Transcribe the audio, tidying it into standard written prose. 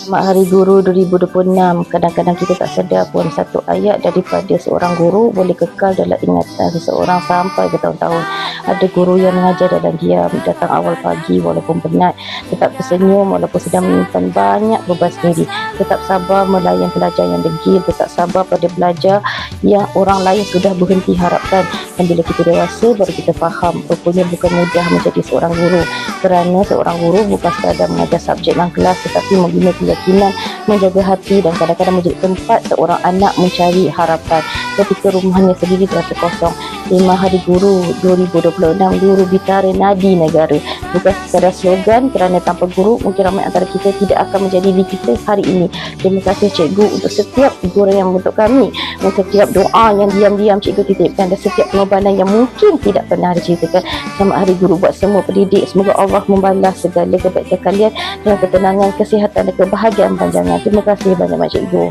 Selamat Hari Guru 2026. Kadang-kadang kita tak sedar pun satu ayat daripada seorang guru boleh kekal dalam ingatan seseorang sampai bertahun-tahun. Ada guru yang mengajar dalam diam, datang awal pagi walaupun penat, tetap tersenyum walaupun sedang menyimpan banyak beban sendiri, tetap sabar melayan pelajar yang degil, tetap sabar pada belajar yang orang lain sudah berhenti harapkan. Dan bila kita dewasa baru kita faham rupanya bukan mudah menjadi seorang guru, kerana seorang guru bukan sekadar mengajar subjek dalam kelas tetapi membina keyakinan, menjaga hati dan kadang-kadang menjadi tempat seorang anak mencari harapan ketika rumahnya sendiri terasa kosong. Tema Hari Guru 2026, Guru Bitara Nadi Negara, bukan sekadar slogan, kerana tanpa guru mungkin ramai antara kita tidak akan menjadi diri kita hari ini. Terima kasih cikgu untuk setiap guru yang membentuk kami, untuk setiap doa yang diam-diam cikgu titipkan dan setiap pengorbanan yang mungkin tidak pernah diceritakan. Selamat Hari Guru buat semua pendidik. Semoga Allah membalas segala kebaikan kalian dengan ketenangan, kesihatan dan kebahagiaan panjangan. Terima kasih banyak-banyak cikgu.